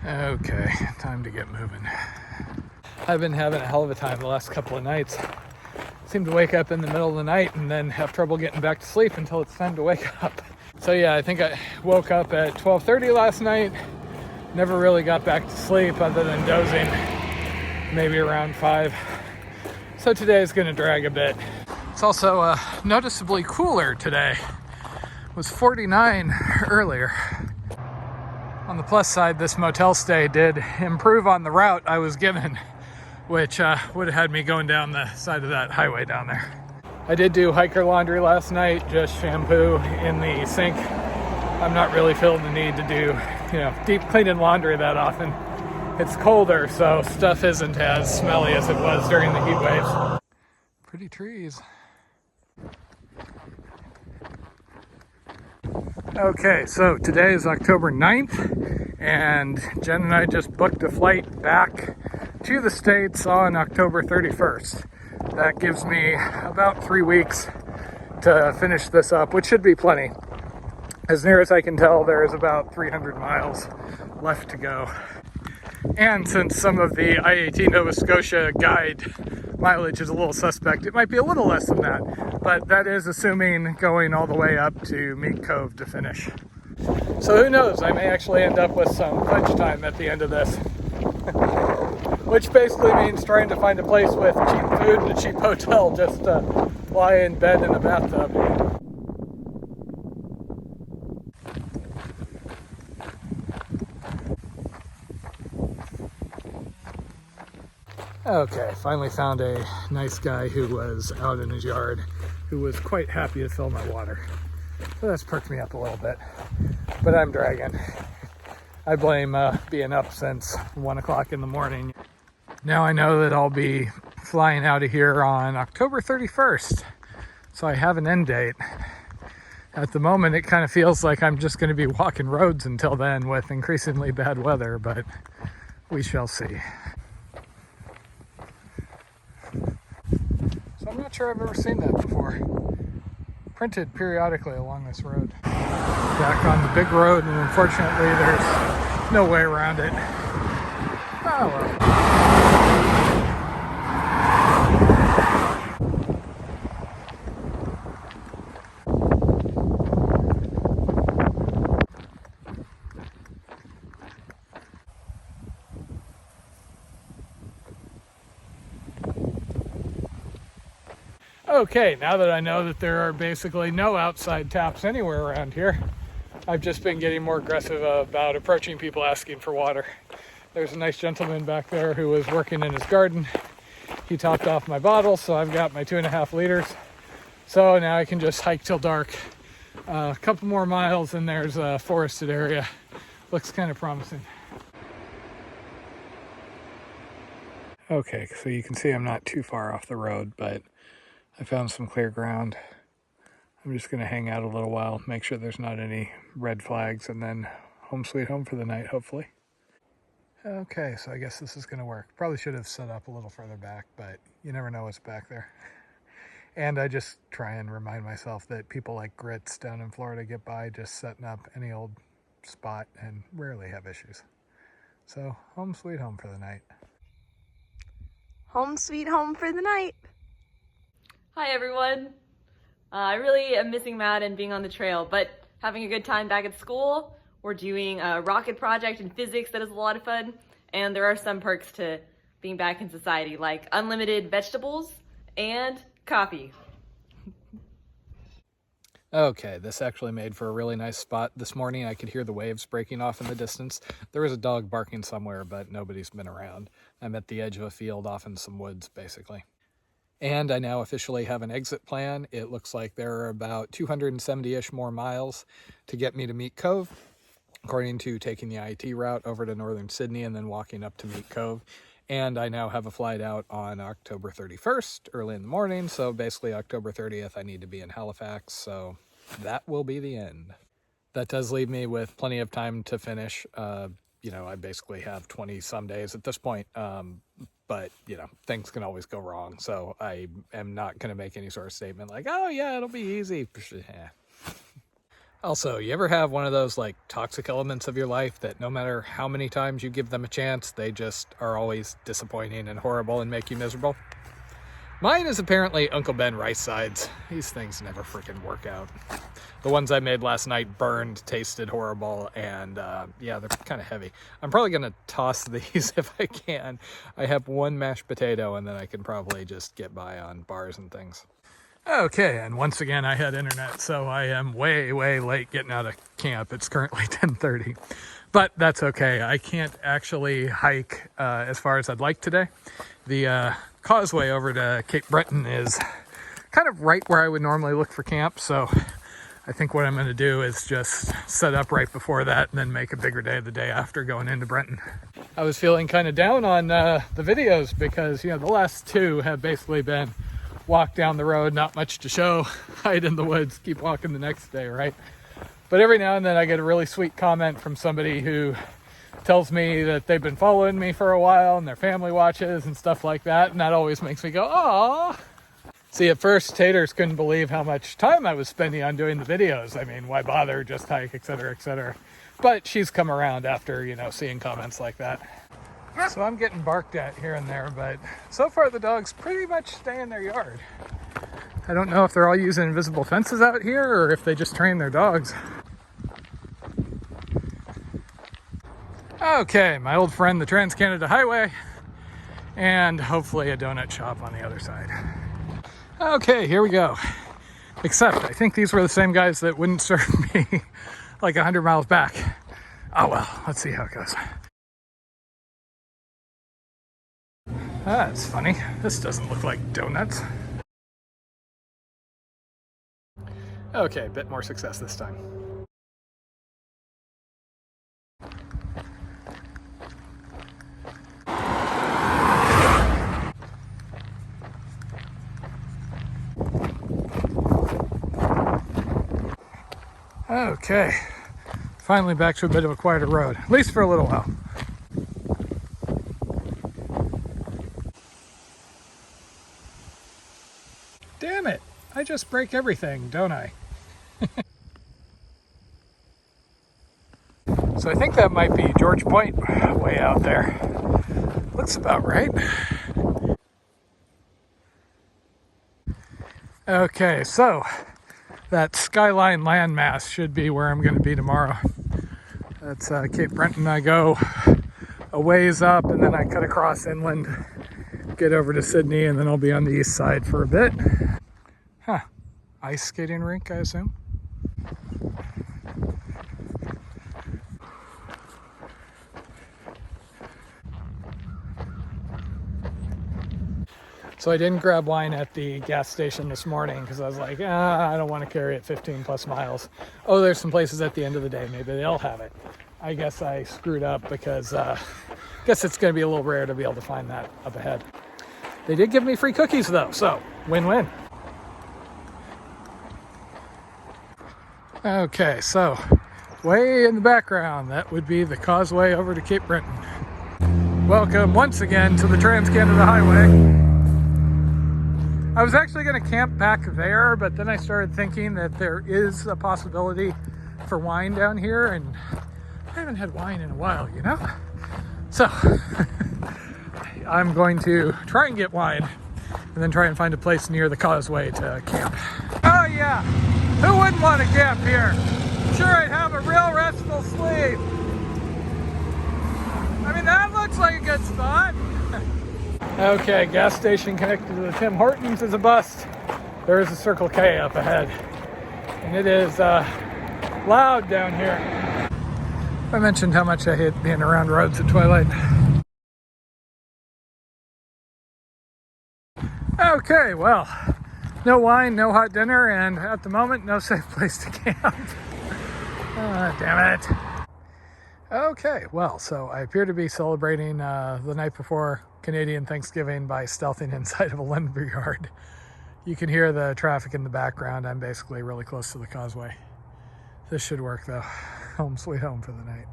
Okay, time to get moving. I've been having a hell of a time the last couple of nights. Seem to wake up in the middle of the night and then have trouble getting back to sleep until it's time to wake up. So yeah, I think I woke up at 12:30 last night. Never really got back to sleep other than dozing, maybe around 5. So today is gonna drag a bit. It's also noticeably cooler today. It was 49 earlier. On the plus side, this motel stay did improve on the route I was given, which would have had me going down the side of that highway down there. I did do hiker laundry last night, just shampoo in the sink. I'm not really feeling the need to do, deep cleaning laundry that often. It's colder, so stuff isn't as smelly as it was during the heat waves. Pretty trees. Okay, so today is October 9th, and Jen and I just booked a flight back to the States on October 31st. That gives me about 3 weeks to finish this up, which should be plenty. As near as I can tell, there is about 300 miles left to go. And since some of the IAT Nova Scotia guide mileage is a little suspect, it might be a little less than that, but that is assuming going all the way up to Meat Cove to finish. So who knows, I may actually end up with some lunch time at the end of this. Which basically means trying to find a place with cheap food and a cheap hotel just to lie in bed in a bathtub. Okay, finally found a nice guy who was out in his yard who was quite happy to fill my water. So that's perked me up a little bit, but I'm dragging. I blame being up since 1 o'clock in the morning. Now I know that I'll be flying out of here on October 31st, so I have an end date. At the moment, it kind of feels like I'm just going to be walking roads until then with increasingly bad weather, but we shall see. So I'm not sure I've ever seen that before. Printed periodically along this road. Back on the big road, and unfortunately there's no way around it. Oh well. Okay, now that I know that there are basically no outside taps anywhere around here, I've just been getting more aggressive about approaching people asking for water. There's a nice gentleman back there who was working in his garden. He topped off my bottle, so I've got my 2.5 liters. So now I can just hike till dark. A couple more miles and there's a forested area. Looks kind of promising. Okay, so you can see I'm not too far off the road, but I found some clear ground. I'm just going to hang out a little while, make sure there's not any red flags, and then home sweet home for the night, hopefully. Okay, so I guess this is going to work. Probably should have set up a little further back, but you never know what's back there. And I just try and remind myself that people like Grits down in Florida get by just setting up any old spot and rarely have issues. So home sweet home for the night. Home sweet home for the night. Hi everyone. I really am missing Matt and being on the trail, but having a good time back at school. We're doing a rocket project in physics that is a lot of fun, and there are some perks to being back in society, like unlimited vegetables and coffee. Okay, this actually made for a really nice spot. This morning I could hear the waves breaking off in the distance. There was a dog barking somewhere, but nobody's been around. I'm at the edge of a field off in some woods, basically. And I now officially have an exit plan. It looks like there are about 270-ish more miles to get me to Meat Cove, according to taking the IAT route over to northern Sydney and then walking up to Meat Cove. And I now have a flight out on October 31st, early in the morning. So basically October 30th, I need to be in Halifax. So that will be the end. That does leave me with plenty of time to finish. I basically have 20 some days at this point. But, things can always go wrong. So I am not going to make any sort of statement like, oh, yeah, it'll be easy. Also, you ever have one of those like toxic elements of your life that no matter how many times you give them a chance, they just are always disappointing and horrible and make you miserable? Mine is apparently Uncle Ben rice sides. These things never freaking work out. The ones I made last night burned, tasted horrible, and yeah, they're kind of heavy. I'm probably gonna toss these if I can. I have one mashed potato and then I can probably just get by on bars and things. Okay, and once again I had internet, so I am way late getting out of camp. It's currently 10:30, but that's okay. I can't actually hike as far as I'd like today. The causeway over to Cape Breton is kind of right where I would normally look for camp, so I think what I'm going to do is just set up right before that and then make a bigger day the day after going into Breton. I was feeling kind of down on the videos because, you know, the last two have basically been walk down the road, not much to show, hide in the woods, keep walking the next day, right? But every now and then I get a really sweet comment from somebody who tells me that they've been following me for a while and their family watches and stuff like that, and that always makes me go, aww. See, at first Taters couldn't believe how much time I was spending on doing the videos. I mean, why bother, just hike, etc., etc. But she's come around after, you know, seeing comments like that. So I'm getting barked at here and there, but so far the dogs pretty much stay in their yard. I don't know if they're all using invisible fences out here or if they just train their dogs. Okay, my old friend, the Trans-Canada Highway, and hopefully a donut shop on the other side. Okay, here we go. Except I think these were the same guys that wouldn't serve me like 100 miles back. Oh well, let's see how it goes. That's funny. This doesn't look like donuts. Okay, bit more success this time. Okay, finally back to a bit of a quieter road, at least for a little while. Damn it, I just break everything, don't I? So I think that might be George Point way out there. Looks about right. Okay, so that skyline landmass should be where I'm going to be tomorrow. That's Cape Breton. I go a ways up and then I cut across inland, get over to Sydney, and then I'll be on the east side for a bit. Huh. Ice skating rink, I assume? So I didn't grab wine at the gas station this morning because I was like, I don't want to carry it 15 plus miles. Oh, there's some places at the end of the day. Maybe they'll have it. I guess I screwed up because I guess it's going to be a little rare to be able to find that up ahead. They did give me free cookies though, so win-win. Okay, so way in the background, that would be the causeway over to Cape Breton. Welcome once again to the Trans-Canada Highway. I was actually going to camp back there, but then I started thinking that there is a possibility for wine down here, and I haven't had wine in a while, you know? So, I'm going to try and get wine, and then try and find a place near the causeway to camp. Oh yeah! Who wouldn't want to camp here? Sure, I'd have a real restful sleep. I mean, that looks like a good spot. Okay, gas station connected to the Tim Hortons is a bust. There is a Circle K up ahead. And it is loud down here. I mentioned how much I hate being around roads at twilight. Okay, well, no wine, no hot dinner, and at the moment, no safe place to camp. Damn it. Okay, well, so I appear to be celebrating the night before Canadian Thanksgiving by stealthing inside of a lumber yard. You can hear the traffic in the background. I'm basically really close to the causeway. This should work though. Home sweet home for the night.